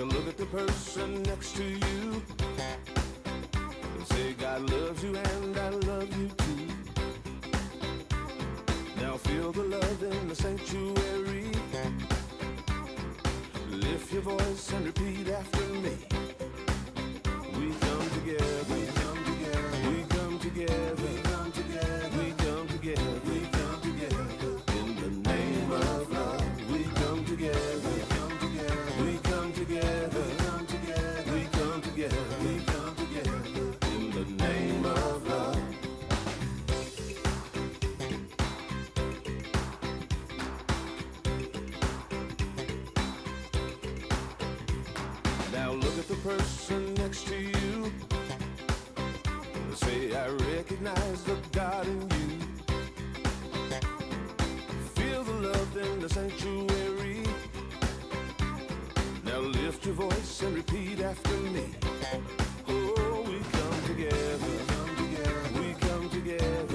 a look at the person next to you. Say God loves you and I love you too. Now feel the love in the sanctuary. Lift your voice and repeat after me. We come together, we come together, we come together, we come together, we come together, we come together. In the name of love, we come together, we come together, we come together, we come together, we come together, we come together. In the name of love. Now look at the person next to you. Say, I recognize the God in you. Feel the love in the sanctuary. Now lift your voice and repeat after me. Oh, we come together, we come together, we come together,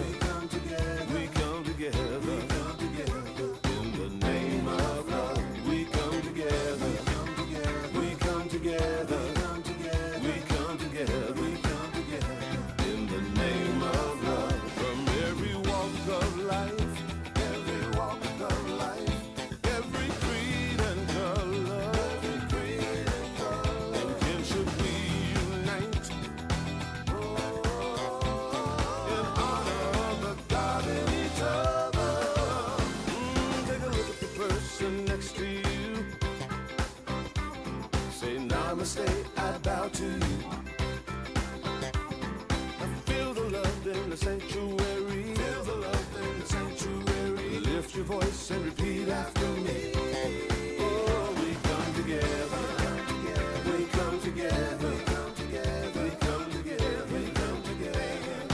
we come together, we come together. In the name of love, we come together, we come together, we come together, we come together. In the name of love, from every walk of life, every walk of life, every creed and color, every creed and color. And then should we unite in honor of the God in each other? Take a look at the person next to you. Say, namaste, I bow to you. I feel the love in the sanctuary. Feel the love in the sanctuary. Lift your voice and repeat after me. Oh, we come together. We come together. We come together. We come together. We come together.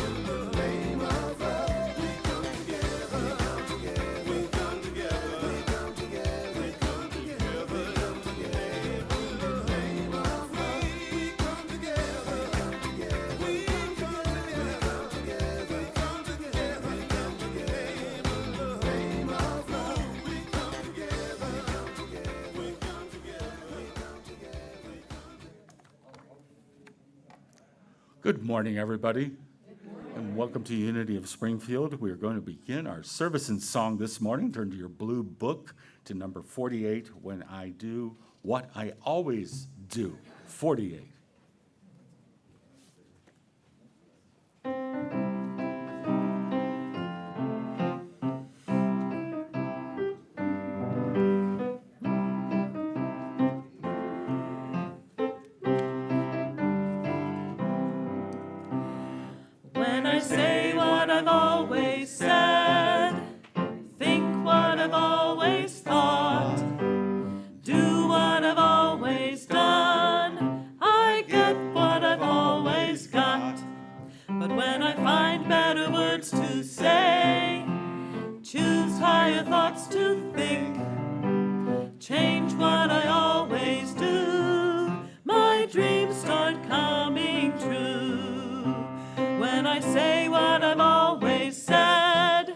In the name of love, we come together. We come together. We come together. We come together. We come together. We come together. In the name of love, we come together. We come together. We come together. We come together. We come together. We come together. In the name of love, we come together. We come together. We come together. We come together. Good morning, everybody, and welcome to Unity of Springfield. We are going to begin our service and song this morning. Turn to your blue book to number 48, When I Do What I Always Do. 48. When I say what I've always said, think what I've always thought, do what I've always done, I get what I've always got. But when I find better words to say, choose higher thoughts to think, change what I always do, my dreams start coming true. When I say what I've always said,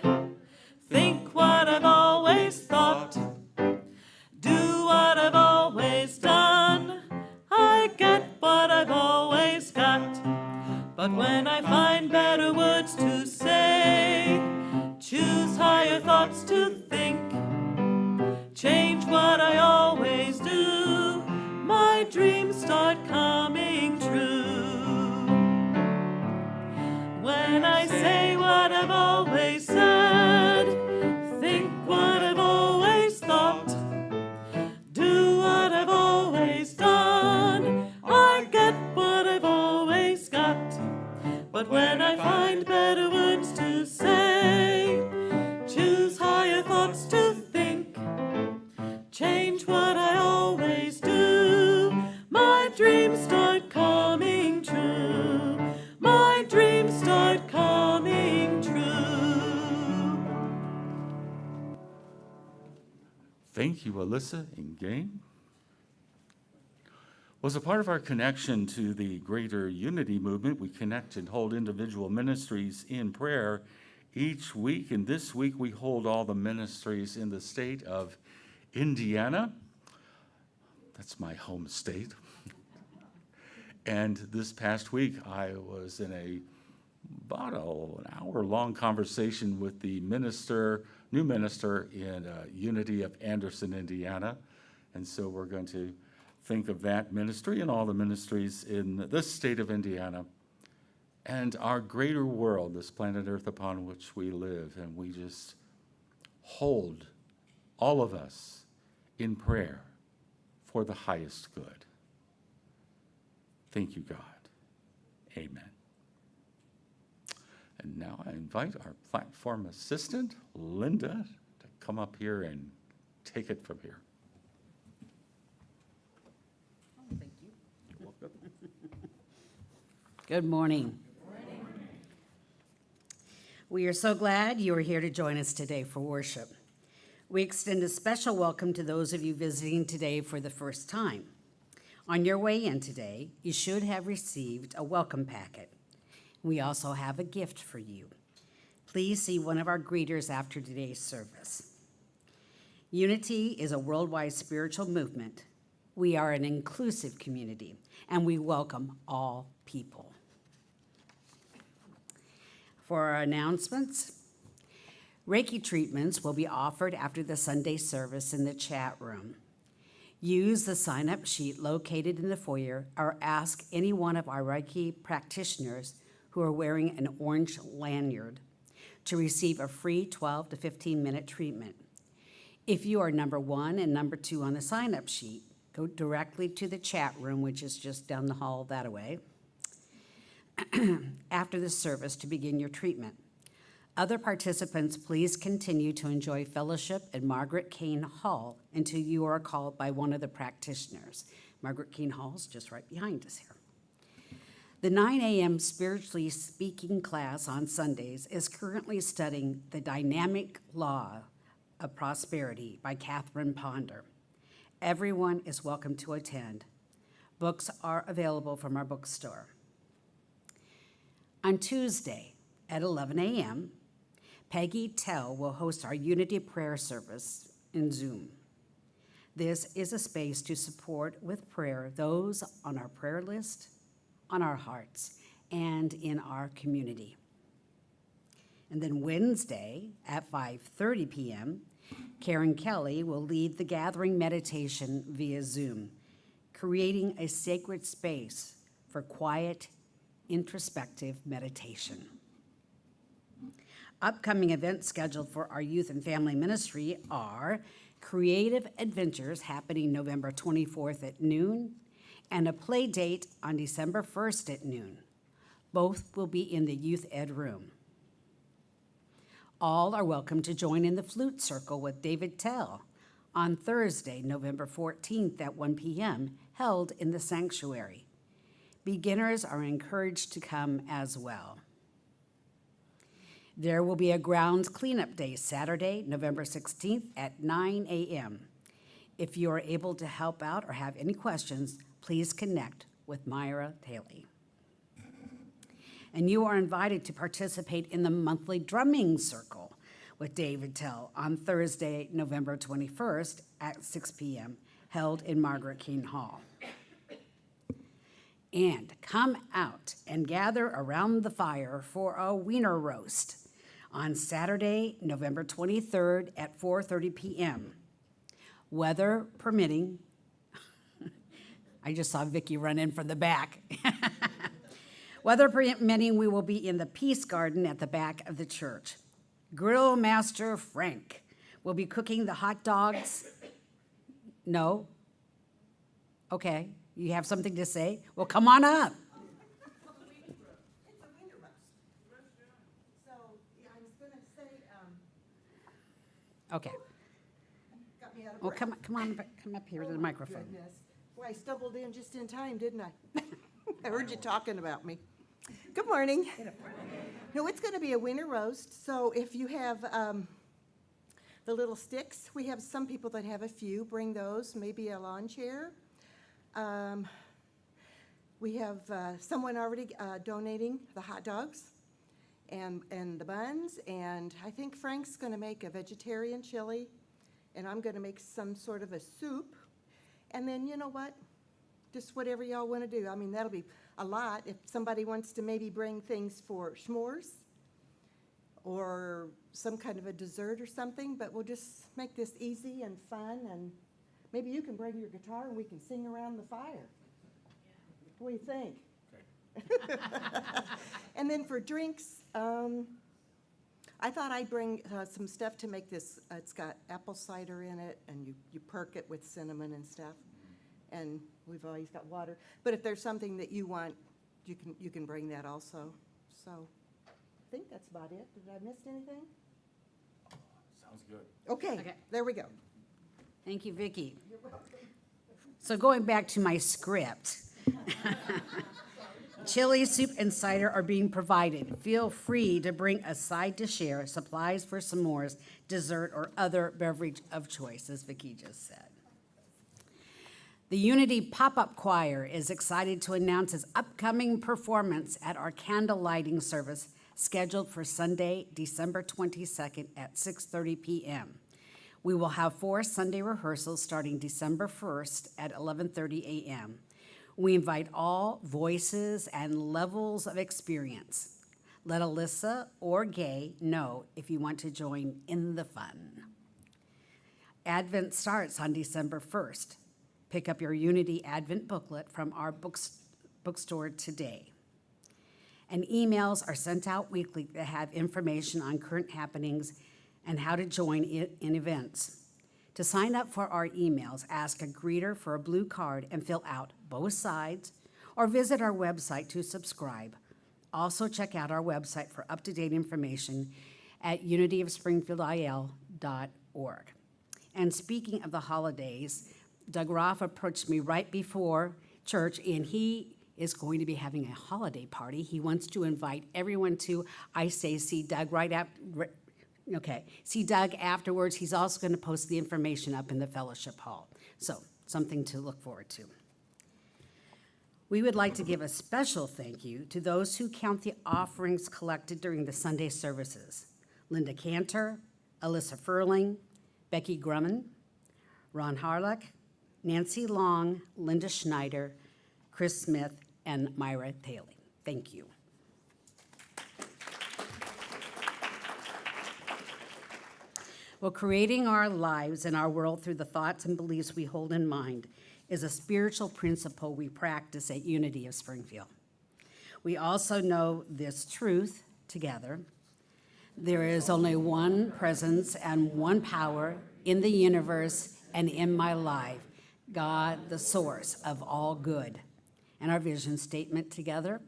think what I've always thought, do what I've always done, I get what I've always got. But when I find better words to say, choose higher thoughts to think, change what I always do, my dreams start coming true. When I say what I've always said, think what I've always thought, do what I've always done, I get what I've always got. But when I find better words to say, choose higher thoughts to think, change what I always do, my dreams start coming true, my dreams start coming true. Thank you, Alyssa and gang. Well, as a part of our connection to the greater unity movement, we connect and hold individual ministries in prayer each week. And this week we hold all the ministries in the state of Indiana. That's my home state. And this past week, I was in about an hour-long conversation with the new minister in Unity of Anderson, Indiana. And so we're going to think of that ministry and all the ministries in this state of Indiana and our greater world, this planet Earth upon which we live. And we just hold all of us in prayer for the highest good. Thank you, God. Amen. And now I invite our platform assistant, Linda, to come up here and take it from here. Thank you. You're welcome. Good morning. We are so glad you are here to join us today for worship. We extend a special welcome to those of you visiting today for the first time. On your way in today, you should have received a welcome packet. We also have a gift for you. Please see one of our greeters after today's service. Unity is a worldwide spiritual movement. We are an inclusive community, and we welcome all people. For our announcements, Reiki treatments will be offered after the Sunday service in the chat room. Use the sign-up sheet located in the foyer or ask any one of our Reiki practitioners who are wearing an orange lanyard to receive a free 12 to 15-minute treatment. If you are number 1 and number 2 on the sign-up sheet, go directly to the chat room, which is just down the hall that way, after the service to begin your treatment. Other participants, please continue to enjoy fellowship at Margaret Kane Hall until you are called by one of the practitioners. Margaret Kane Hall is just right behind us here. The 9 a.m. spiritually speaking class on Sundays is currently studying The Dynamic Law of Prosperity by Catherine Ponder. Everyone is welcome to attend. Books are available from our bookstore. On Tuesday at 11 a.m., Peggy Tell will host our Unity Prayer Service in Zoom. This is a space to support with prayer those on our prayer list, on our hearts, and in our community. And then Wednesday at 5:30 p.m., Karen Kelly will lead the gathering meditation via Zoom, creating a sacred space for quiet, introspective meditation. Upcoming events scheduled for our youth and family ministry are Creative Adventures happening November 24th at noon and a play date on December 1st at noon. Both will be in the youth ed room. All are welcome to join in the flute circle with David Tell on Thursday, November 14th at 1 p.m., held in the sanctuary. Beginners are encouraged to come as well. There will be a grounds cleanup day Saturday, November 16th at 9 a.m. If you are able to help out or have any questions, please connect with Myra Paley. And you are invited to participate in the monthly drumming circle with David Tell on Thursday, November 21st at 6 p.m., held in Margaret King Hall. And come out and gather around the fire for a wiener roast on Saturday, November 23rd at 4:30 p.m. Weather permitting. I just saw Vicki run in from the back. Weather permitting, we will be in the Peace Garden at the back of the church. Grill Master Frank will be cooking the hot dogs. No? Okay, you have something to say? Well, come on up. Okay. Got me out of Well, breath. come up here to the microphone. Goodness. Boy, I stumbled in just in time, didn't I? I heard you talking about me. Good morning. No, it's going to be a winter roast, so if you have the little sticks, we have some people that have a few. Bring those, maybe a lawn chair. We have someone already donating the hot dogs and the buns, and I think Frank's going to make a vegetarian chili, and I'm going to make some sort of a soup, And then, you know what? Just whatever y'all want to do. I mean, that'll be a lot. If somebody wants to maybe bring things for s'mores or some kind of a dessert or something, but we'll just make this easy and fun, and maybe you can bring your guitar and we can sing around the fire. What do you think? And then for drinks, I thought I'd bring some stuff to make this. It's got apple cider in it, and you perk it with cinnamon and stuff. And we've always got water. But if there's something that you want, you can bring that also. So I think that's about it. Did I miss anything? Sounds good. Okay, there we go. Thank you, Vicki. So going back to my script. Chili, soup, and cider are being provided. Feel free to bring a side to share, supplies for s'mores, dessert, or other beverage of choice, as Vicki just said. The Unity Pop-Up Choir is excited to announce its upcoming performance at our candle lighting service scheduled for Sunday, December 22nd at 6:30 p.m. We will have 4 Sunday rehearsals starting December 1st at 11:30 a.m. We invite all voices and levels of experience. Let Alyssa or Gay know if you want to join in the fun. Advent starts on December 1st. Pick up your Unity Advent booklet from our bookstore today. And emails are sent out weekly that have information on current happenings and how to join in events. To sign up for our emails, ask a greeter for a blue card and fill out both sides, or visit our website to subscribe. Also, check out our website for up-to-date information at unityofspringfieldil.org. And speaking of the holidays, Doug Roth approached me right before church, and he is going to be having a holiday party. He wants to invite everyone to, I say, see Doug right after. Okay, see Doug afterwards. He's also going to post the information up in the fellowship hall. So, something to look forward to. We would like to give a special thank you to those who count the offerings collected during the Sunday services. Linda Cantor, Alyssa Furling, Becky Grumman, Ron Harlock, Nancy Long, Linda Schneider, Chris Smith, and Myra Thaley. Thank you. Well, creating our lives and our world through the thoughts and beliefs we hold in mind is a spiritual principle we practice at Unity of Springfield. We also know this truth together. There is only one presence and one power in the universe and in my life, God, the source of all good. And our vision statement together: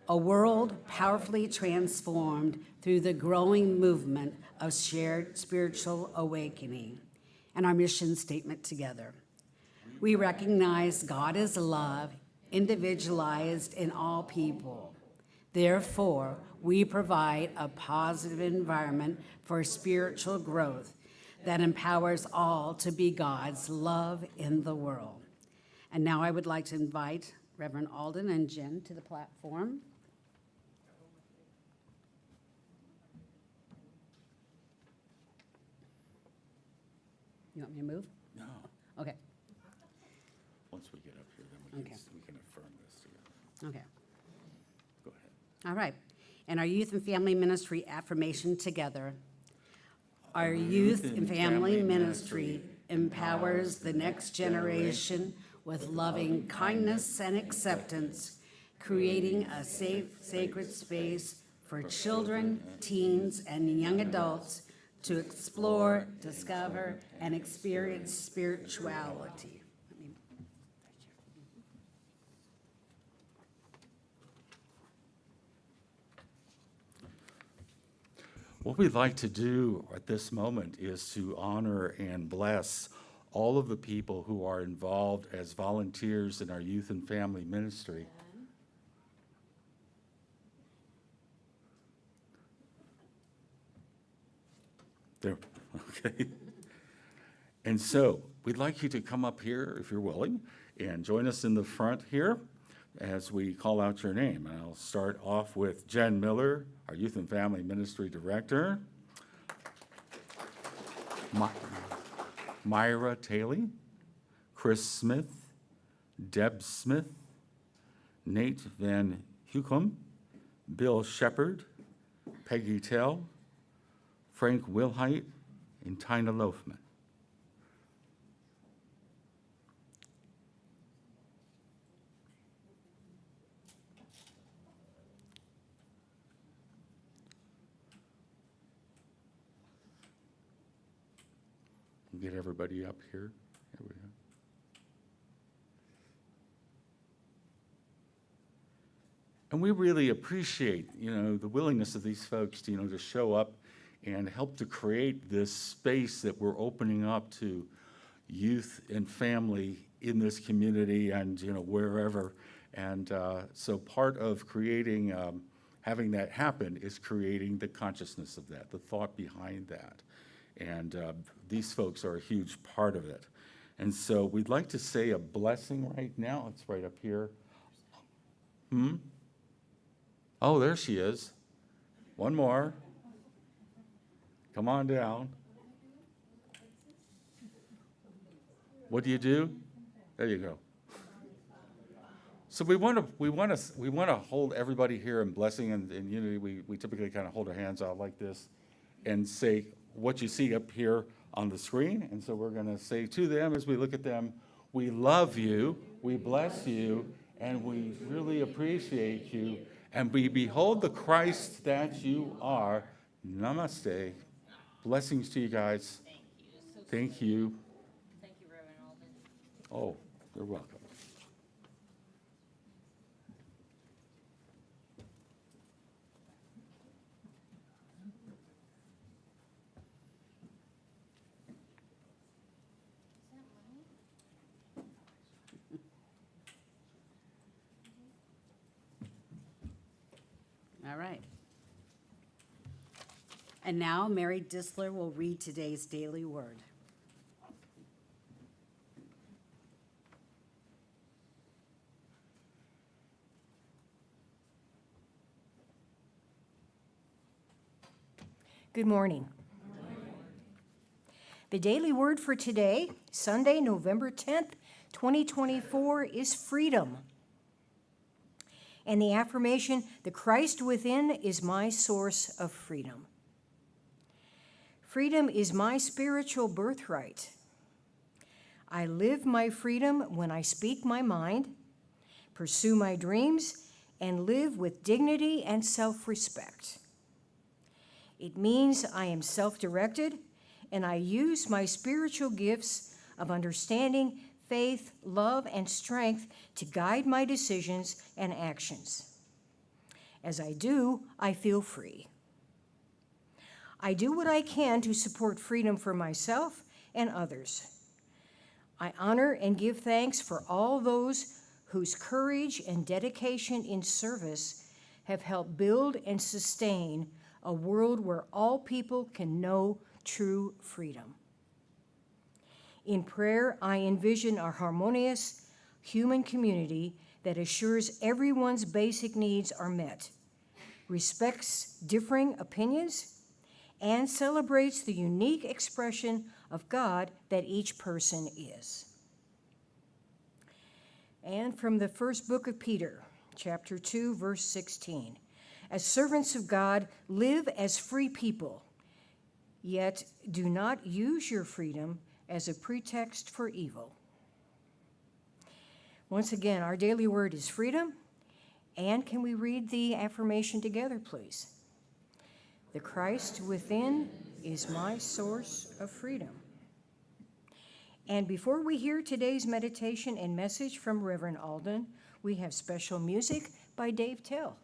a world powerfully transformed through the growing movement of shared spiritual awakening. And our mission statement together: we recognize God is love, individualized in all people. Therefore, we provide a positive environment for spiritual growth that empowers all to be God's love in the world. And now I would like to invite Reverend Alden and Jen to the platform. You want me to move? No. Okay, Once we get up here, then we can affirm this together. okay. Go ahead. All right. And our youth and family ministry affirmation together. Our youth and family ministry empowers the next generation with loving kindness and acceptance, creating a safe, sacred space for children, teens, and young adults to explore, discover, and experience spirituality. What we'd like to do at this moment is to honor and bless all of the people who are involved as volunteers in our youth and family ministry. There, okay. And so we'd like you to come up here, if you're willing, and join us in the front here as we call out your name. And I'll start off with Jen Miller, our Youth and Family Ministry Director. Myra Taylor, Chris Smith, Deb Smith, Nate Van Hucom, Bill Shepard, Peggy Tell, Frank Wilhite, and Tina Loafman. Get everybody up here. Here we go. And we really appreciate, the willingness of these folks, to show up and help to create this space that we're opening up to youth and family in this community and, wherever. And so part of creating, having that happen is creating the consciousness of that, the thought behind that. And these folks are a huge part of it. And so we'd like to say a blessing right now. It's right up here. Oh, there she is. One more. Come on down. What do you do? There you go. So we want to hold everybody here in blessing and unity. We typically kind of hold our hands out like this and say what you see up here on the screen. And so we're going to say to them as we look at them, we love you, we bless you, and we really appreciate you. And we behold the Christ that you are. Namaste. Blessings to you guys. Thank you. Thank you, Reverend Alden. Oh, you're welcome. All right. And now Mary Disler will read today's daily word. Good morning. The daily word for today, Sunday, November 10th, 2024, is freedom. And the affirmation, the Christ within is my source of freedom. Freedom is my spiritual birthright. I live my freedom when I speak my mind, pursue my dreams, and live with dignity and self-respect. It means I am self-directed, and I use my spiritual gifts of understanding, faith, love, and strength to guide my decisions and actions. As I do, I feel free. I do what I can to support freedom for myself and others. I honor and give thanks for all those whose courage and dedication in service have helped build and sustain a world where all people can know true freedom. In prayer, I envision a harmonious human community that assures everyone's basic needs are met, respects differing opinions, and celebrates the unique expression of God that each person is. And from the first book of Peter, chapter 2, verse 16, as servants of God, live as free people, yet do not use your freedom as a pretext for evil. Once again, our daily word is freedom. And can we read the affirmation together, please? The Christ within is my source of freedom. And before we hear today's meditation and message from Reverend Alden, we have special music by Dave Tell.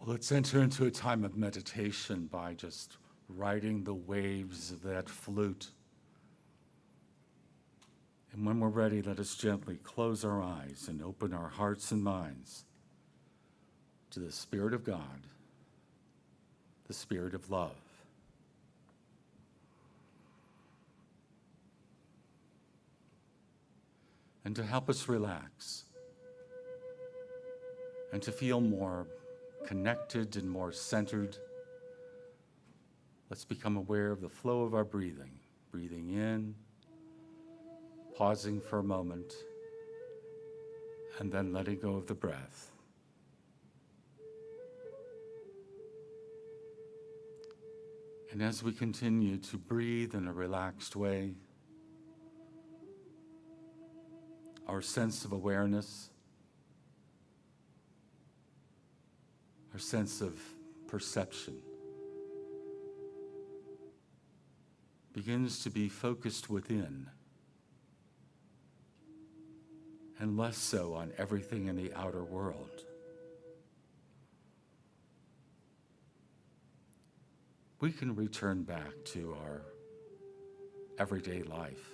Let's enter into a time of meditation by just riding the waves of that flute. And when we're ready, let us gently close our eyes and open our hearts and minds to the Spirit of God, the Spirit of love. And to help us relax and to feel more connected and more centered, let's become aware of the flow of our breathing. Breathing in, pausing for a moment, and then letting go of the breath. And as we continue to breathe in a relaxed way, our sense of awareness, our sense of perception begins to be focused within and less so on everything in the outer world. We can return back to our everyday life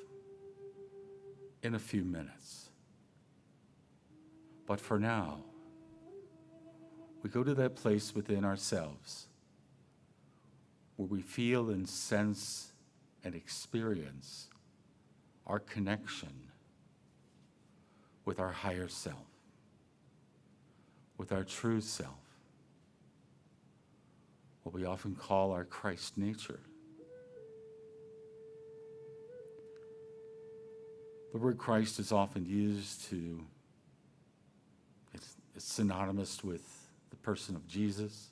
in a few minutes. But for now, we go to that place within ourselves where we feel and sense and experience our connection with our higher self, with our true self, what we often call our Christ nature. The word Christ is often used it's synonymous with the person of Jesus,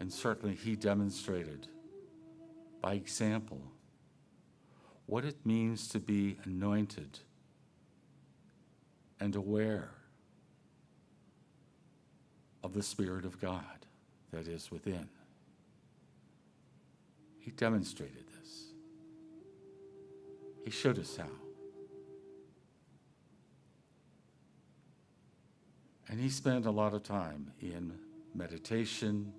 and certainly he demonstrated by example what it means to be anointed and aware of the Spirit of God that is within. He demonstrated this. He showed us how. And he spent a lot of time in meditation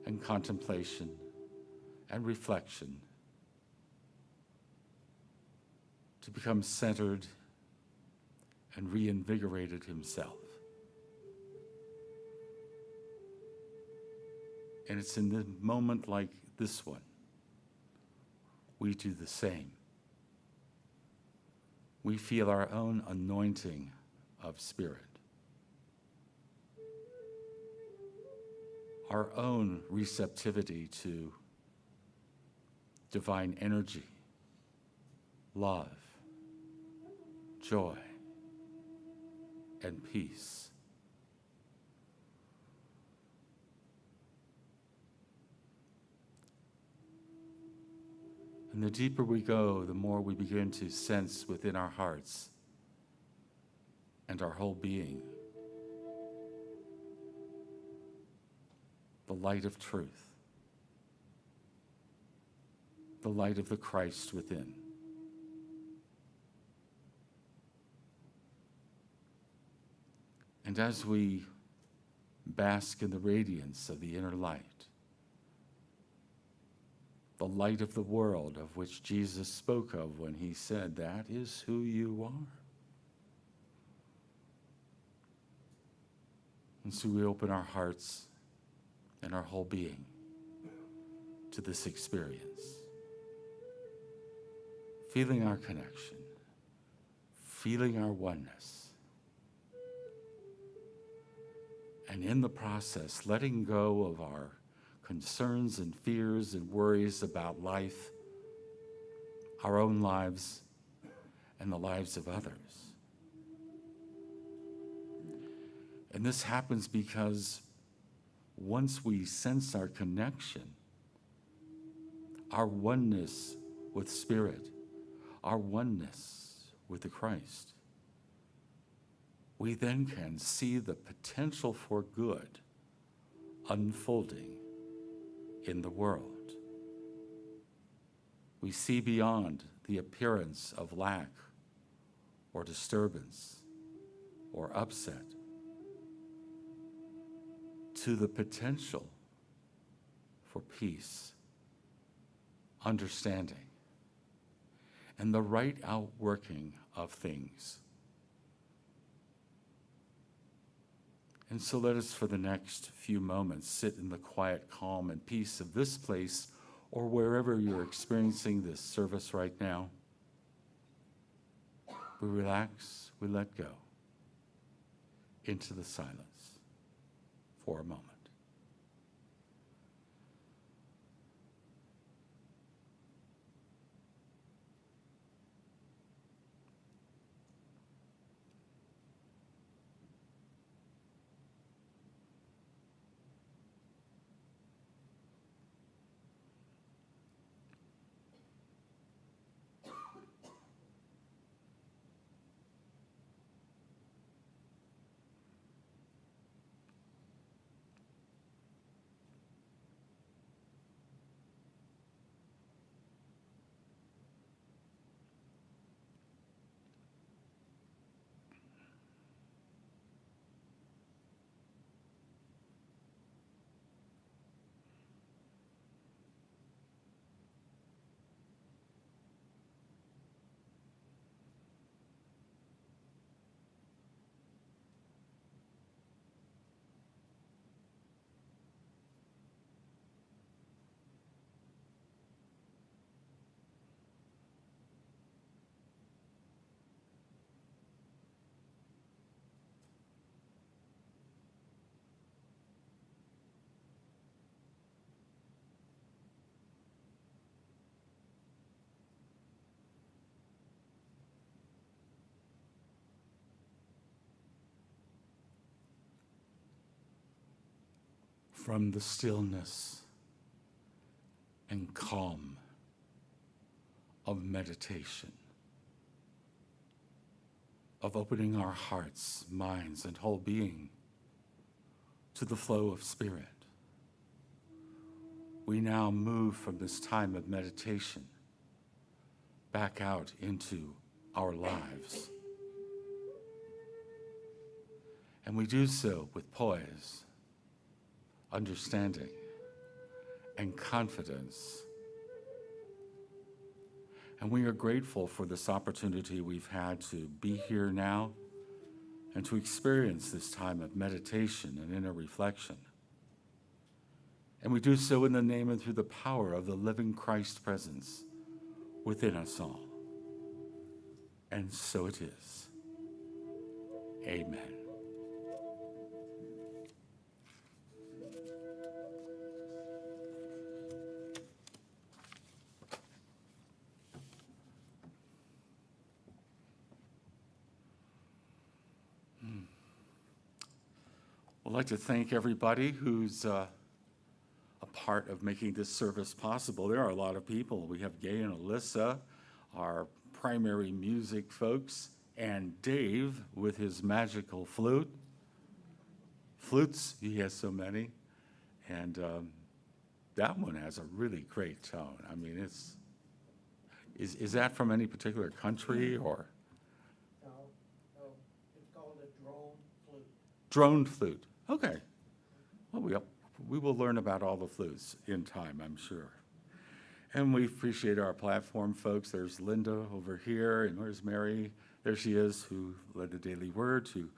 and contemplation and reflection to become centered and reinvigorated himself. And it's in the moment like this one, we do the same. We feel our own anointing of spirit, our own receptivity to divine energy, love, joy, and peace. And the deeper we go, the more we begin to sense within our hearts and our whole being the light of truth, the light of the Christ within. And as we bask in the radiance of the inner light, the light of the world of which Jesus spoke of when he said, "That is who you are." And so we open our hearts and our whole being to this experience, feeling our connection, feeling our oneness, and in the process, letting go of our concerns and fears and worries about life, our own lives, and the lives of others. And this happens because once we sense our connection, our oneness with Spirit, our oneness with the Christ, we then can see the potential for good unfolding in the world. We see beyond the appearance of lack or disturbance or upset to the potential for peace, understanding, and the right outworking of things. And so let us, for the next few moments, sit in the quiet calm and peace of this place or wherever you're experiencing this service right now. We relax, we let go into the silence for a moment. From the stillness and calm of meditation, of opening our hearts, minds, and whole being to the flow of Spirit, we now move from this time of meditation back out into our lives. And we do so with poise, understanding, and confidence. And we are grateful for this opportunity we've had to be here now and to experience this time of meditation and inner reflection. And we do so in the name and through the power of the living Christ presence within us all. And so it is. Amen. I'd like to thank everybody who's a part of making this service possible. There are a lot of people. We have Gay and Alyssa, our primary music folks, and Dave with his magical flute. Flutes, he has so many. And that one has a really great tone. I mean, is that from any particular country or? No, it's called a drone flute. Drone flute. Okay. Well, we will learn about all the flutes in time, I'm sure. And we appreciate our platform folks. There's Linda over here, and where's Mary? There she is, who led the Daily Word. To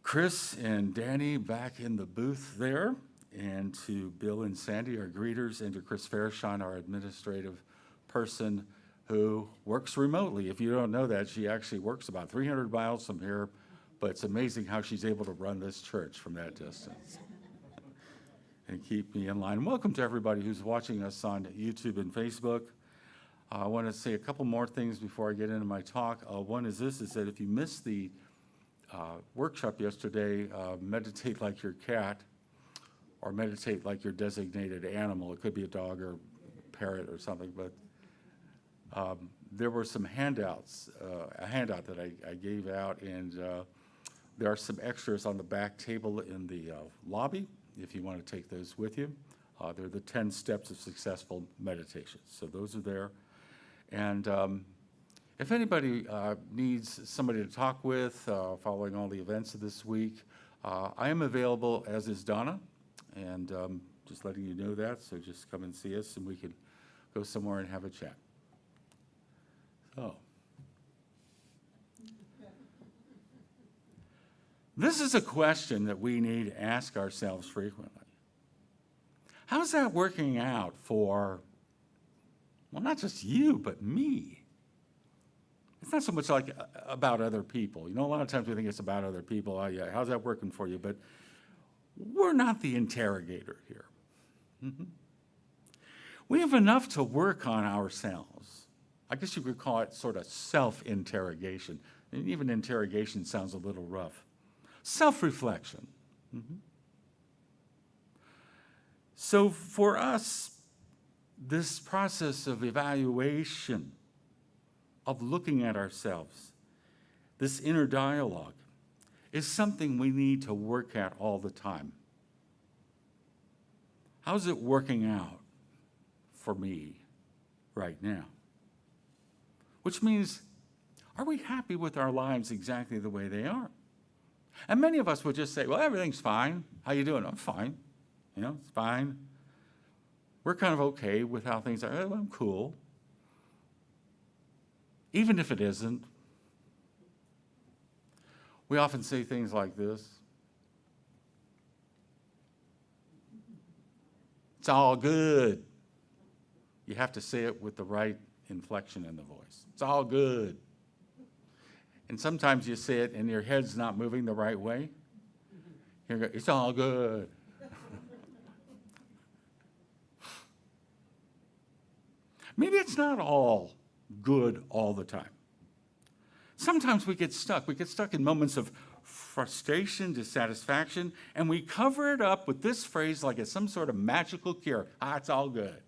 Chris and Danny back in the booth there, and to Bill and Sandy, our greeters, and to Chris Fairshine, our administrative person who works remotely. If you don't know that, she actually works about 300 miles from here, but it's amazing how she's able to run this church from that distance and keep me in line. Welcome to everybody who's watching us on YouTube and Facebook. I want to say a couple more things before I get into my talk. One is this, is that if you missed the workshop yesterday, meditate like your cat, or meditate like your designated animal. It could be a dog or parrot or something, but there were some handouts, a handout that I gave out, and there are some extras on the back table in the lobby if you want to take those with you. They're the 10 steps of successful meditation. So those are there. And if anybody needs somebody to talk with following all the events of this week, I am available, as is Donna, and just letting you know that, so just come and see us, and we could go somewhere and have a chat. So, this is a question that we need to ask ourselves frequently. How's that working out for, well, not just you, but me? It's not so much like about other people. You know, a lot of times we think it's about other people. Oh, yeah, how's that working for you? But we're not the interrogator here. We have enough to work on ourselves. I guess you could call it sort of self-interrogation. And even interrogation sounds a little rough. Self-reflection. So for us, this process of evaluation, of looking at ourselves, this inner dialogue, is something we need to work at all the time. How's it working out for me right now? Which means, are we happy with our lives exactly the way they are? And many of us would just say, well, everything's fine. How you doing? I'm fine. You know, it's fine. We're kind of okay with how things are. Oh, I'm cool. Even if it isn't. We often say things like this. It's all good. You have to say it with the right inflection in the voice. It's all good. And sometimes you say it and your head's not moving the right way. You go, it's all good. Maybe it's not all good all the time. Sometimes we get stuck. We get stuck in moments of frustration, dissatisfaction, and we cover it up with this phrase like it's some sort of magical cure. It's all good.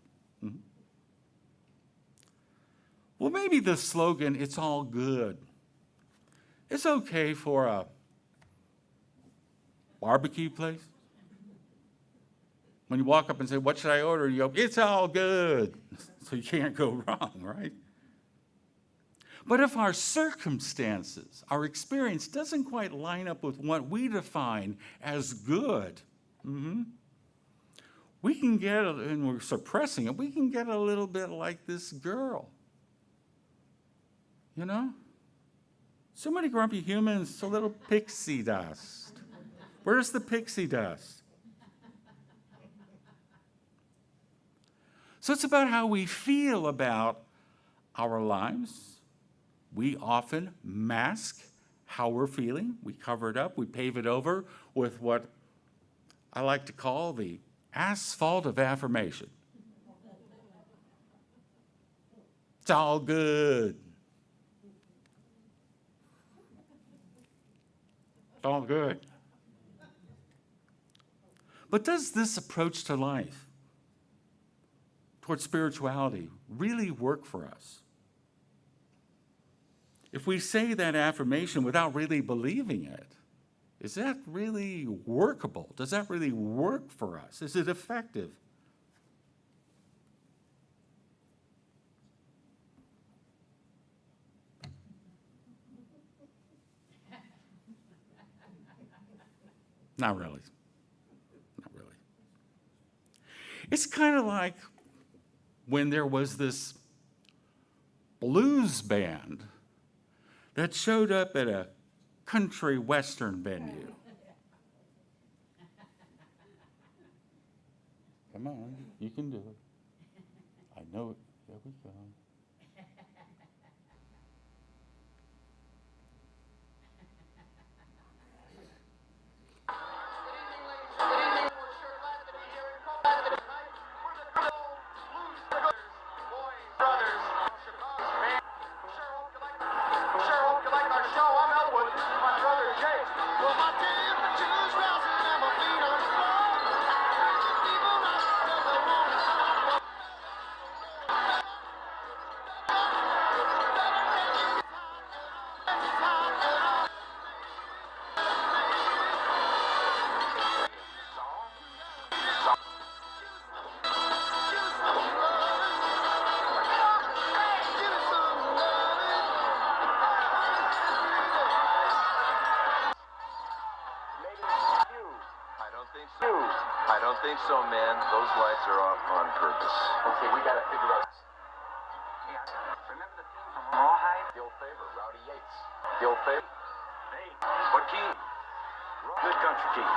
Well, maybe the slogan, it's all good, it's okay for a barbecue place. When you walk up and say, what should I order? You go, it's all good. So you can't go wrong, right? But if our circumstances, our experience doesn't quite line up with what we define as good, we can get, and we're suppressing it, we can get a little bit like this girl. You know? So many grumpy humans, it's a little pixie dust. Where's the pixie dust? So it's about how we feel about our lives. We often mask how we're feeling. We cover it up. We pave it over with what I like to call the asphalt of affirmation. It's all good. It's all good. But does this approach to life, towards spirituality, really work for us? If we say that affirmation without really believing it, is that really workable? Does that really work for us? Is it effective? Not really. Not really. It's kind of like when there was this blues band that showed up at a country western venue. Come on, you can do it. I know it. There we go. don't think so, man. Those lights are off on purpose. Okay, we gotta figure out. Remember the theme from Rawhide? The old favorite, Rowdy Yates. The old favorite? Hey, what key? Good country key.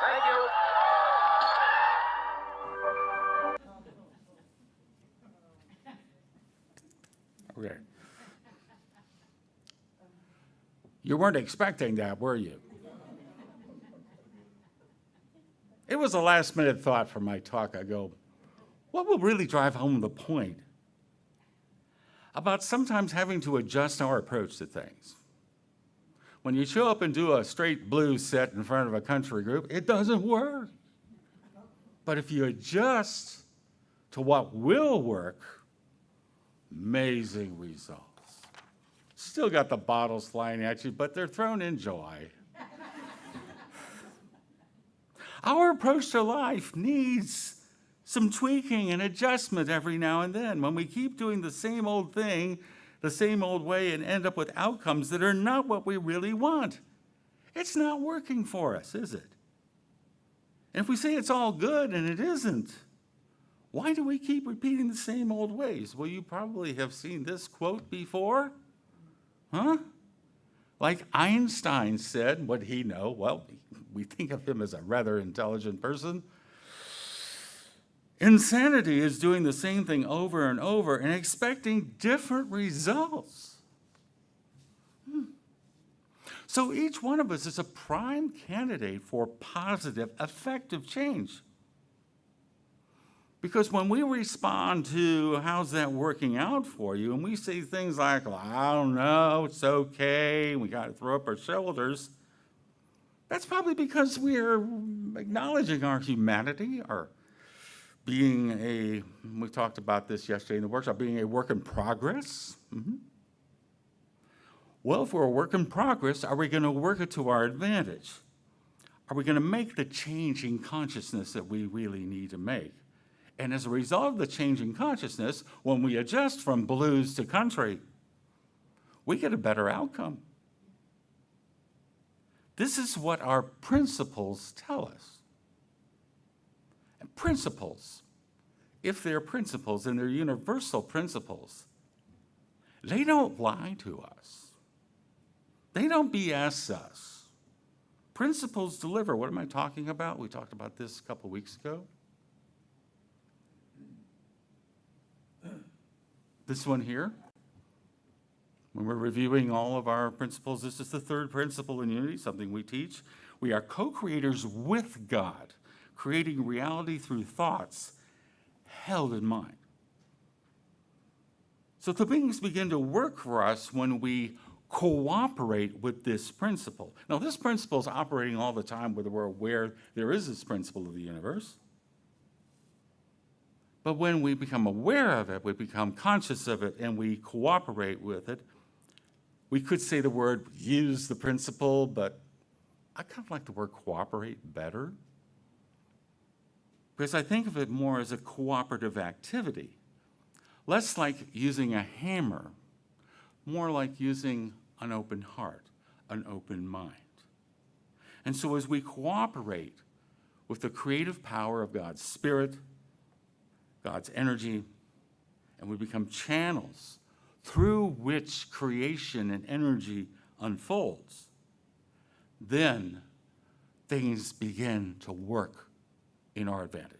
Thank you. Okay. You weren't expecting that, were you? It was a last-minute thought for my talk. I go, what will really drive home the point about sometimes having to adjust our approach to things? When you show up and do a straight blues set in front of a country group, it doesn't work. But if you adjust to what will work, amazing results. Still got the bottles flying at you, but they're thrown in joy. Our approach to life needs some tweaking and adjustment every now and then. When we keep doing the same old thing, the same old way, and end up with outcomes that are not what we really want, it's not working for us, is it? And if we say it's all good and it isn't, why do we keep repeating the same old ways? Well, you probably have seen this quote before. Huh? Like Einstein said, what he know? Well, we think of him as a rather intelligent person. Insanity is doing the same thing over and over and expecting different results. So each one of us is a prime candidate for positive, effective change. Because when we respond to how's that working out for you, and we say things like, well, I don't know, it's okay, we got to throw up our shoulders, that's probably because we're acknowledging our humanity, our being we talked about this yesterday in the workshop, being a work in progress. Well, if we're a work in progress, are we going to work it to our advantage? Are we going to make the change in consciousness that we really need to make? And as a result of the change in consciousness, when we adjust from blues to country, we get a better outcome. This is what our principles tell us. And principles, if they're principles and they're universal principles, they don't lie to us. They don't BS us. Principles deliver. What am I talking about? We talked about this a couple weeks ago. This one here, when we're reviewing all of our principles, this is the third principle in unity, something we teach. We are co-creators with God, creating reality through thoughts held in mind. So the things begin to work for us when we cooperate with this principle. Now, this principle is operating all the time, whether we're aware there is this principle of the universe. But when we become aware of it, we become conscious of it, and we cooperate with it, we could say the word use the principle, but I kind of like the word cooperate better, because I think of it more as a cooperative activity, less like using a hammer, more like using an open heart, an open mind. And so as we cooperate with the creative power of God's Spirit, God's energy, and we become channels through which creation and energy unfolds, then things begin to work in our advantage.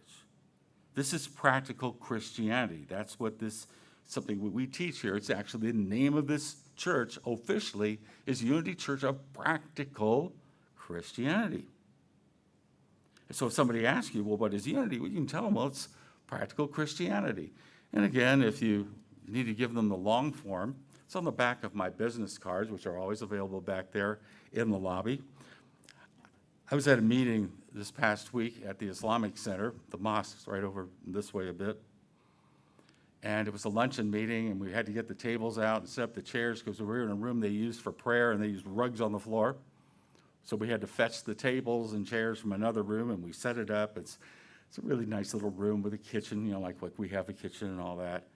This is practical Christianity. That's what this, something we teach here. It's actually the name of this church officially is Unity Church of Practical Christianity. And so if somebody asks you, well, what is unity? Well, you can tell them, well, it's practical Christianity. And again, if you need to give them the long form, it's on the back of my business cards, which are always available back there in the lobby. I was at a meeting this past week at the Islamic Center, the mosque's right over this way a bit. And it was a luncheon meeting, and we had to get the tables out and set up the chairs because we were in a room they used for prayer, and they used rugs on the floor. So we had to fetch the tables and chairs from another room, and we set it up. It's a really nice little room with a kitchen, like we have a kitchen and all that.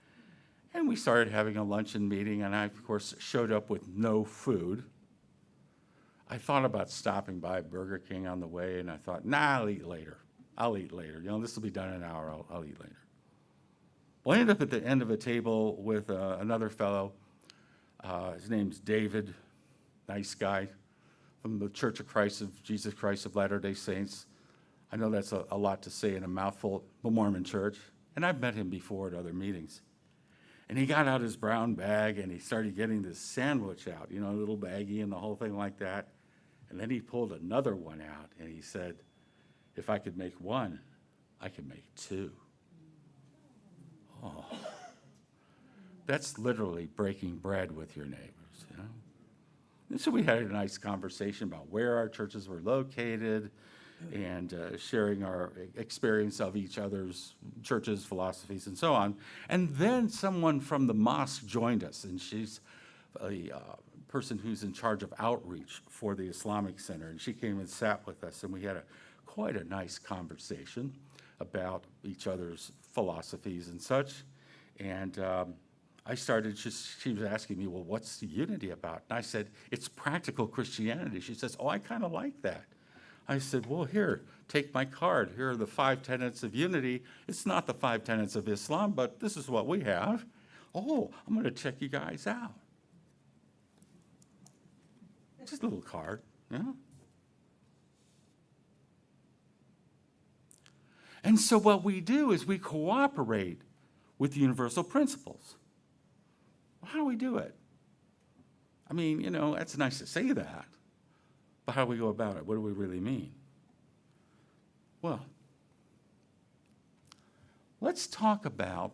And we started having a luncheon meeting, and I, of course, showed up with no food. I thought about stopping by Burger King on the way, and I thought, nah, I'll eat later. This will be done in an hour. I'll eat later. Well, I ended up at the end of a table with another fellow. His name's David, nice guy, from the Church of Christ of Jesus Christ of Latter-day Saints. I know that's a lot to say in a mouthful, the Mormon church, and I've met him before at other meetings. And he got out his brown bag, and he started getting this sandwich out, a little baggie and the whole thing like that. And then he pulled another one out, and he said, if I could make one, I could make two. Oh, that's literally breaking bread with your neighbors, And so we had a nice conversation about where our churches were located and sharing our experience of each other's churches, philosophies, and so on. And then someone from the mosque joined us, and she's a person who's in charge of outreach for the Islamic Center, and she came and sat with us, and we had quite a nice conversation about each other's philosophies and such. And I started, she was asking me, well, what's the unity about? And I said, it's practical Christianity. She says, oh, I kind of like that. I said, well, here, take my card. Here are the 5 tenets of unity. It's not the 5 tenets of Islam, but this is what we have. Oh, I'm going to check you guys out. Just a little card, And so what we do is we cooperate with universal principles. Well, how do we do it? I mean, it's nice to say that, but how do we go about it? What do we really mean? Well, let's talk about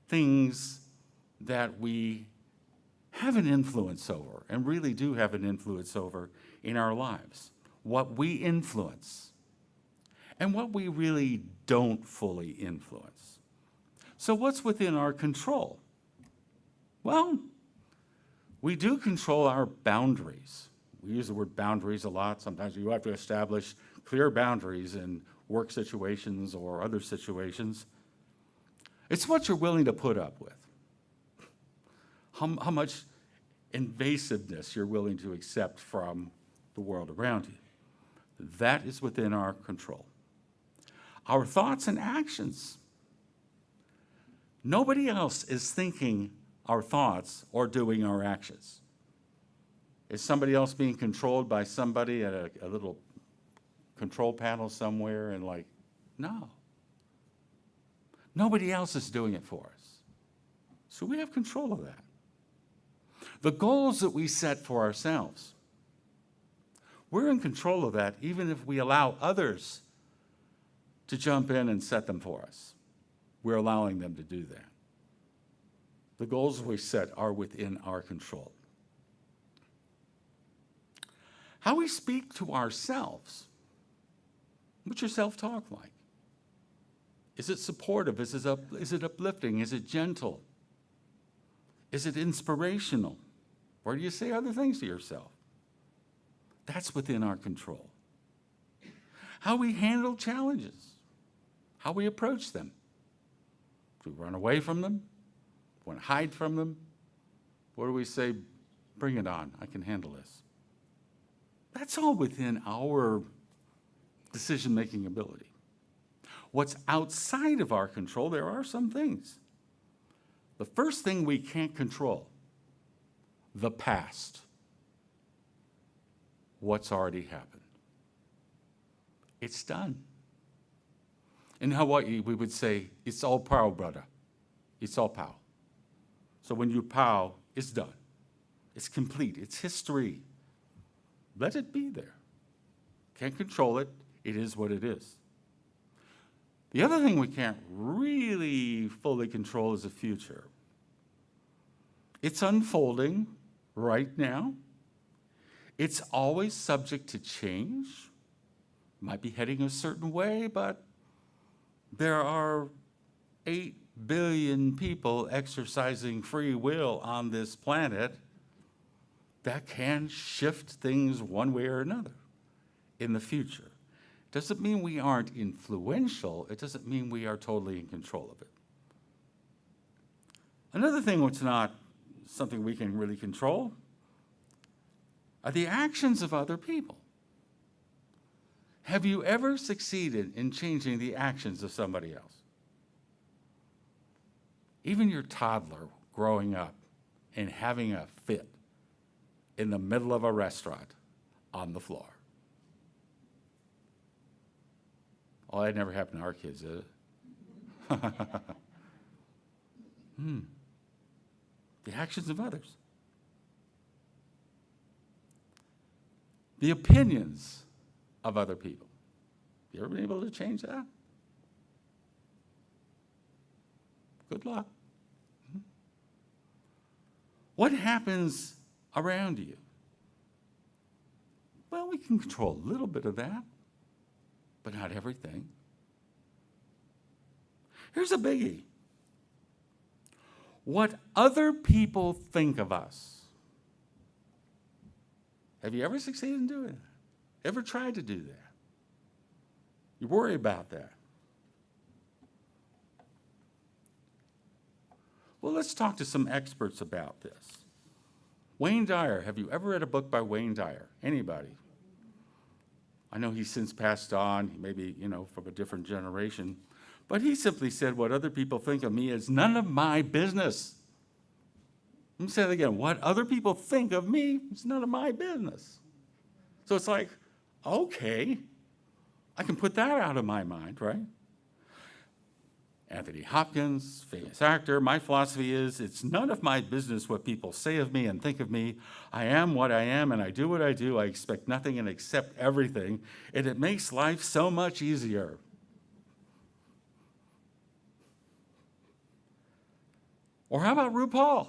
things that we have an influence over, and really do have an influence over in our lives. What we influence, and what we really don't fully influence. So what's within our control? Well, we do control our boundaries. We use the word boundaries a lot. Sometimes you have to establish clear boundaries in work situations or other situations. It's what you're willing to put up with. How much invasiveness you're willing to accept from the world around you. That is within our control. Our thoughts and actions. Nobody else is thinking our thoughts or doing our actions. Is somebody else being controlled by somebody at a little control panel somewhere and no. Nobody else is doing it for us. So we have control of that. The goals that we set for ourselves, we're in control of that even if we allow others to jump in and set them for us. We're allowing them to do that. The goals we set are within our control. How we speak to ourselves. What's your self-talk like? Is it supportive? Is it uplifting? Is it gentle? Is it inspirational? Or do you say other things to yourself? That's within our control. How we handle challenges, how we approach them. Do we run away from them? Want to hide from them? Or do we say, bring it on, I can handle this? That's all within our decision-making ability. What's outside of our control, there are some things. The first thing we can't control, the past. What's already happened. It's done. In Hawaii, we would say, it's all pow, brother. It's all pow. So when you pow, it's done. It's complete. It's history. Let it be there. Can't control it. It is what it is. The other thing we can't really fully control is the future. It's unfolding right now. It's always subject to change. Might be heading a certain way, but there are 8 billion people exercising free will on this planet that can shift things one way or another in the future. Doesn't mean we aren't influential. It doesn't mean we are totally in control of it. Another thing which is not something we can really control are the actions of other people. Have you ever succeeded in changing the actions of somebody else? Even your toddler growing up and having a fit in the middle of a restaurant on the floor. Oh, that never happened to our kids, did it? The actions of others. The opinions of other people. You ever been able to change that? Good luck. What happens around you? Well, we can control a little bit of that, but not everything. Here's a biggie. What other people think of us. Have you ever succeeded in doing that? Ever tried to do that? You worry about that. Well, let's talk to some experts about this. Wayne Dyer, have you ever read a book by Wayne Dyer? Anybody? I know he's since passed on, maybe, from a different generation, but he simply said, what other people think of me is none of my business. Let me say that again. What other people think of me is none of my business. So it's like, okay, I can put that out of my mind, right? Anthony Hopkins, famous actor. My philosophy is, it's none of my business what people say of me and think of me. I am what I am, and I do what I do. I expect nothing and accept everything, and it makes life so much easier. Or how about RuPaul?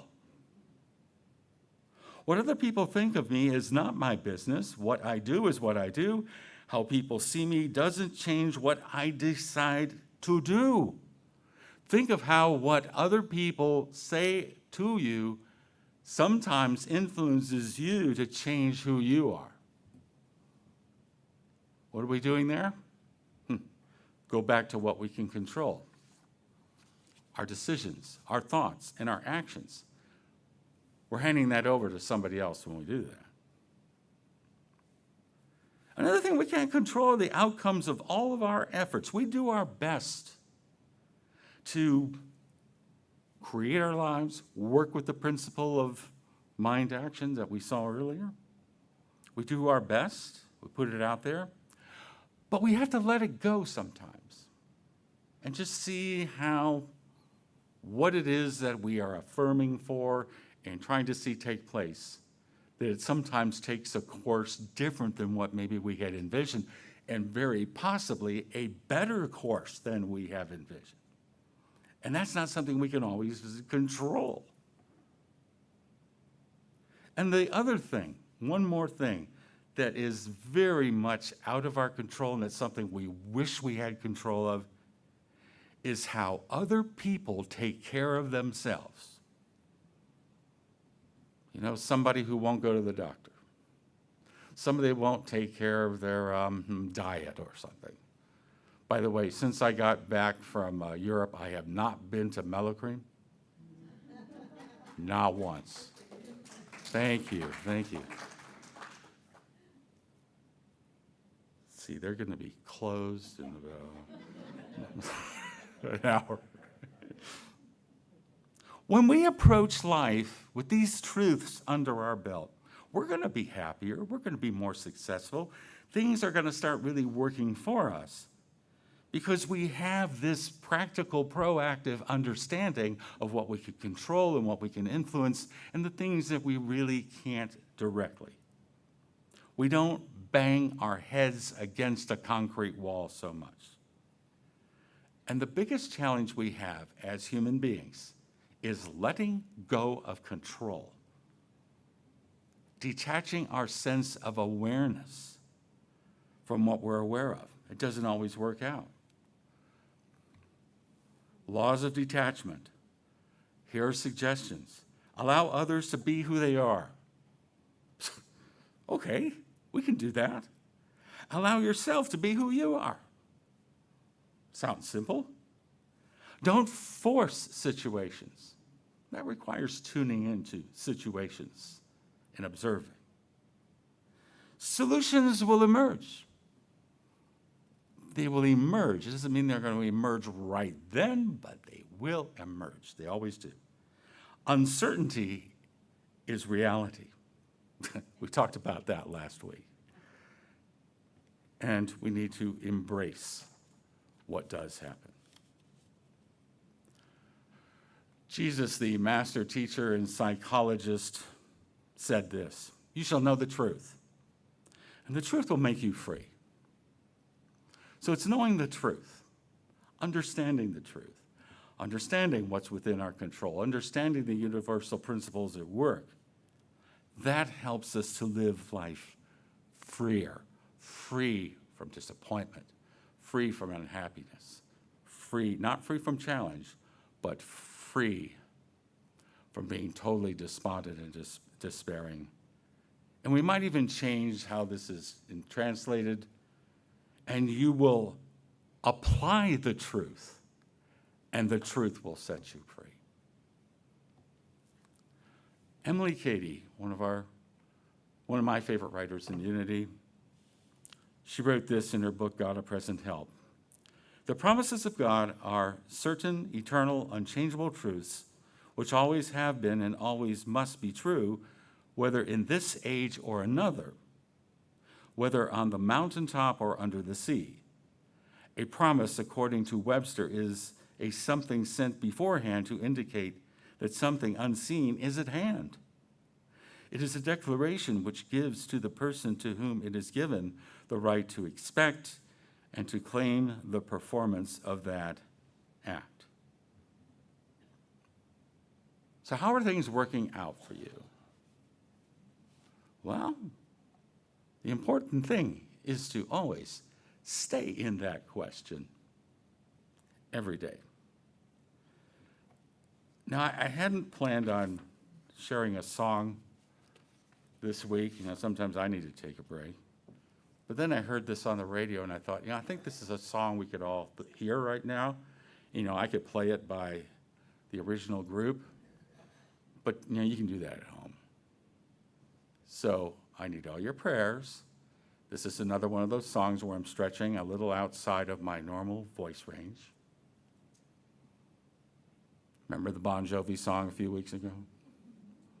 What other people think of me is not my business. What I do is what I do. How people see me doesn't change what I decide to do. Think of how what other people say to you sometimes influences you to change who you are. What are we doing there? Go back to what we can control. Our decisions, our thoughts, and our actions. We're handing that over to somebody else when we do that. Another thing we can't control are the outcomes of all of our efforts. We do our best to create our lives, work with the principle of mind action that we saw earlier. We do our best, we put it out there, but we have to let it go sometimes and just see what it is that we are affirming for and trying to see take place. That it sometimes takes a course different than what maybe we had envisioned, and very possibly a better course than we have envisioned. And that's not something we can always control. And the other thing, one more thing, that is very much out of our control, and it's something we wish we had control of, is how other people take care of themselves. You know, somebody who won't go to the doctor. Somebody won't take care of their diet or something. By the way, since I got back from Europe, I have not been to Mellow Cream. Not once. Thank you, thank you. See, they're going to be closed in about an hour. When we approach life with these truths under our belt, we're going to be happier, we're going to be more successful. Things are going to start really working for us because we have this practical, proactive understanding of what we can control and what we can influence and the things that we really can't directly. We don't bang our heads against a concrete wall so much. And the biggest challenge we have as human beings is letting go of control, detaching our sense of awareness from what we're aware of. It doesn't always work out. Laws of detachment. Here are suggestions. Allow others to be who they are. Okay, we can do that. Allow yourself to be who you are. Sounds simple. Don't force situations. That requires tuning into situations and observing. Solutions will emerge. They will emerge. It doesn't mean they're going to emerge right then, but they will emerge. They always do. Uncertainty is reality. We talked about that last week. And we need to embrace what does happen. Jesus, the master teacher and psychologist, said this: "You shall know the truth, and the truth will make you free." So it's knowing the truth, understanding the truth, understanding what's within our control, understanding the universal principles at work. That helps us to live life freer, free from disappointment, free from unhappiness, free, not free from challenge, but free from being totally despondent and despairing. And we might even change how this is translated, and you will apply the truth, and the truth will set you free. Emily Cady, one of my favorite writers in Unity, she wrote this in her book, God, a Present Help. "The promises of God are certain, eternal, unchangeable truths, which always have been and always must be true, whether in this age or another, whether on the mountaintop or under the sea. A promise, according to Webster, is a something sent beforehand to indicate that something unseen is at hand. It is a declaration which gives to the person to whom it is given the right to expect and to claim the performance of that act." So how are things working out for you? Well, the important thing is to always stay in that question every day. Now, I hadn't planned on sharing a song this week. You know, sometimes I need to take a break. But then I heard this on the radio, and I thought, I think this is a song we could all hear right now. You know, I could play it by the original group, but, you can do that at home. So I need all your prayers. This is another one of those songs where I'm stretching a little outside of my normal voice range. Remember the Bon Jovi song a few weeks ago?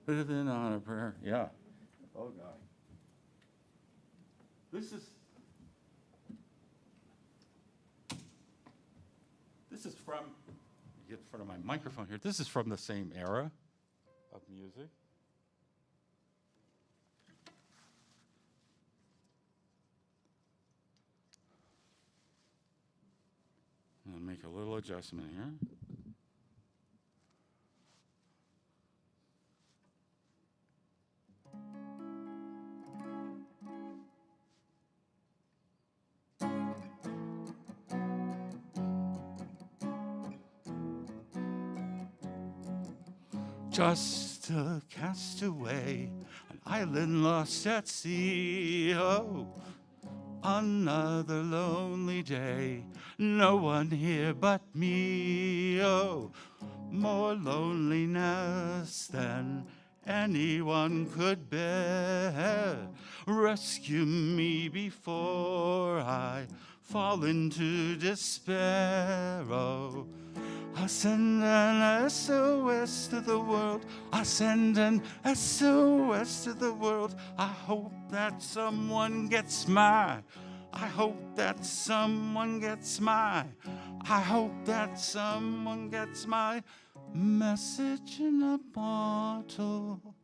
Living on a prayer. Yeah. Oh, God. This is from, get in front of my microphone here. This is from the same era of music. I'll make a little adjustment here. just a castaway, an island lost at sea. Oh, another lonely day, no one here but me. Oh, more loneliness than anyone could bear. Rescue me before I fall into despair. Oh, I send an SOS to the world. I send an SOS to the world. I hope that someone gets my. I hope that someone gets my. I hope that someone gets my message in a bottle.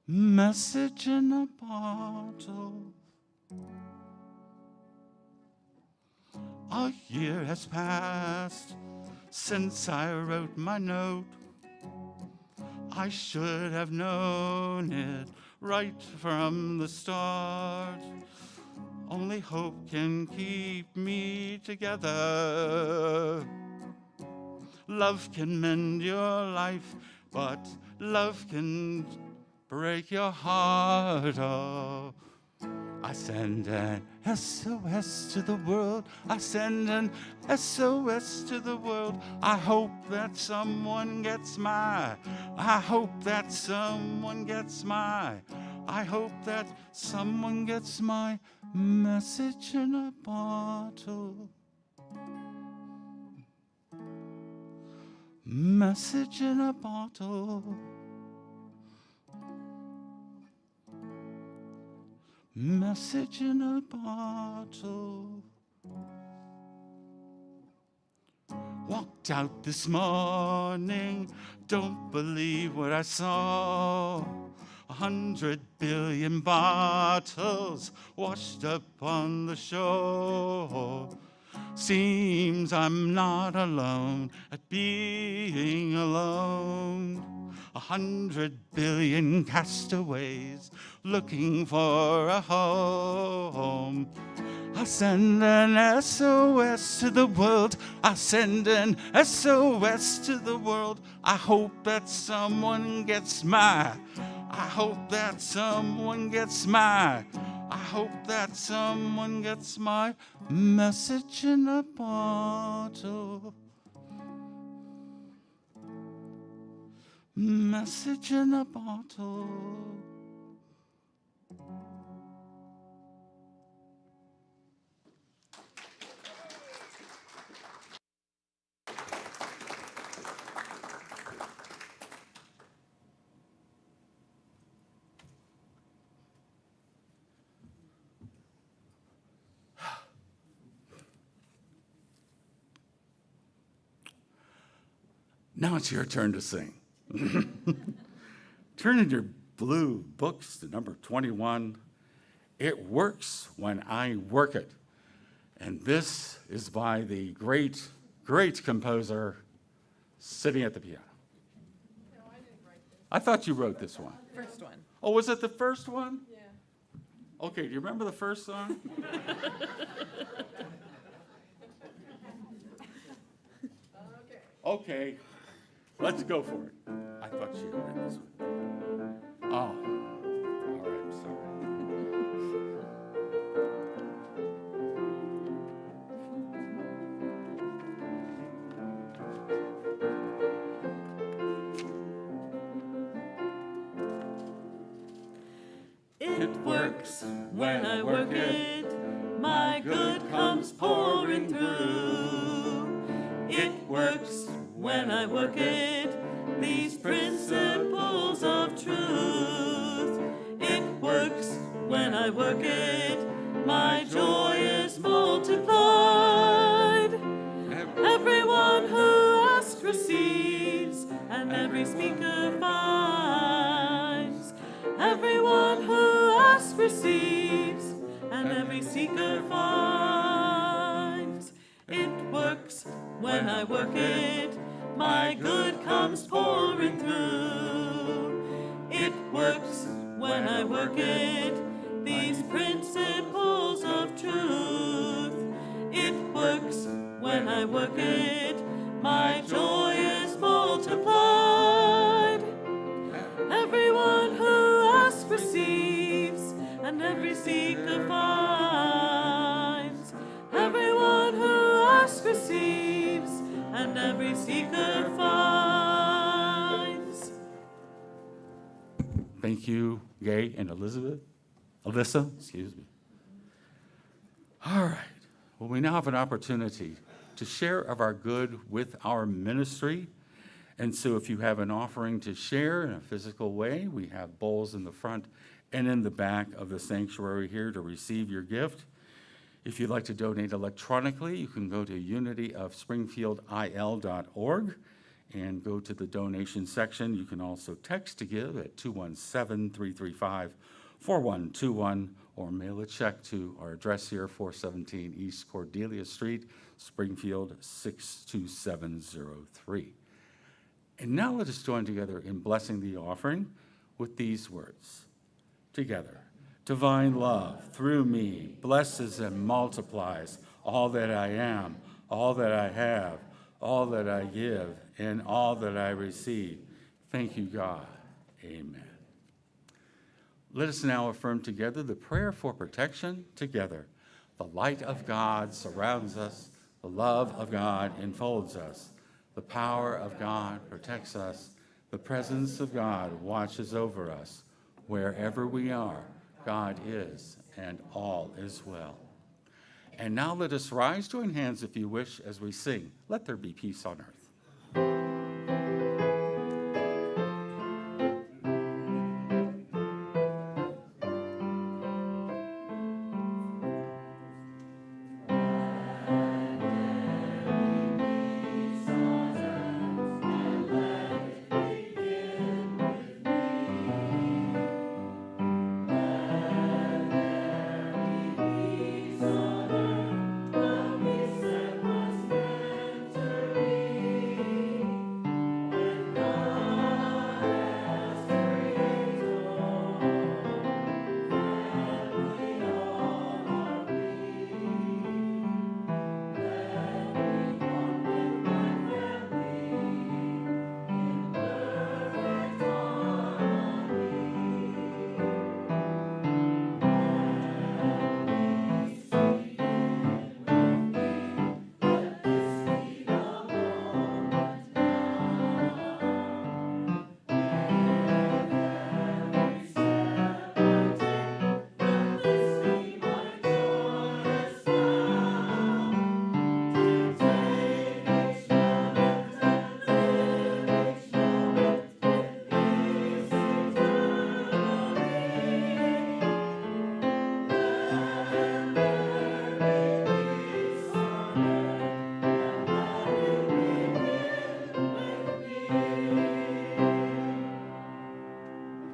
Message in a bottle. A year has passed since I wrote my note. I should have known it right from the start. Only hope can keep me together. Love can mend your life, but love can break your heart. Oh, I send an SOS to the world. I send an SOS to the world. I hope that someone gets my. I hope that someone gets my. I hope that someone gets my message in a bottle. Message in a bottle. Message in a bottle. Walked out this morning, don't believe what I saw. 100 billion bottles washed up on the shore. Seems I'm not alone at being alone. 100 billion castaways looking for a home. I send an SOS to the world. I send an SOS to the world. I hope that someone gets my. I hope that someone gets my. I hope that someone gets my message in a bottle. Message in a bottle. Now it's your turn to sing. Turn in your blue books to number 21. It Works When I Work It. And this is by the great, great composer sitting at the piano. No, I didn't write this. I thought you wrote this one. First one. Oh, was it the first one? Yeah. Okay, do you remember the first song? Okay, let's go for it. I thought she had written this one. Oh, all right, I'm sorry. It works when I work it, my good comes pouring through. It works when I work it, these principles of truth. It works when I work it, my joy is multiplied. Everyone who asks receives, and every speaker finds. Everyone who asks receives, and every seeker finds. It works when I work it, my good comes pouring through. It works when I work it, these principles of truth. It works when I work it, my joy and every seeker finds. Everyone who asks receives, and every seeker finds. Thank you, Gay and Alyssa, excuse me. All right. Well, we now have an opportunity to share of our good with our ministry. And so if you have an offering to share in a physical way, we have bowls in the front and in the back of the sanctuary here to receive your gift. If you'd like to donate electronically, you can go to unityofspringfieldil.org and go to the donation section. You can also text to give at 217-335-4121 or mail a check to our address here, 417 East Cordelia Street, Springfield 62703. And now let us join together in blessing the offering with these words. Together, divine love through me blesses and multiplies all that I am, all that I have, all that I give, and all that I receive. Thank you, God. Amen. Let us now affirm together the prayer for protection together. The light of God surrounds us. The love of God enfolds us. The power of God protects us. The presence of God watches over us. Wherever we are, God is, and all is well. And now let us rise, join hands if you wish, as we sing, Let There Be Peace on Earth.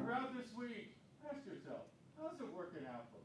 Throughout this week, ask yourself, how's it working out for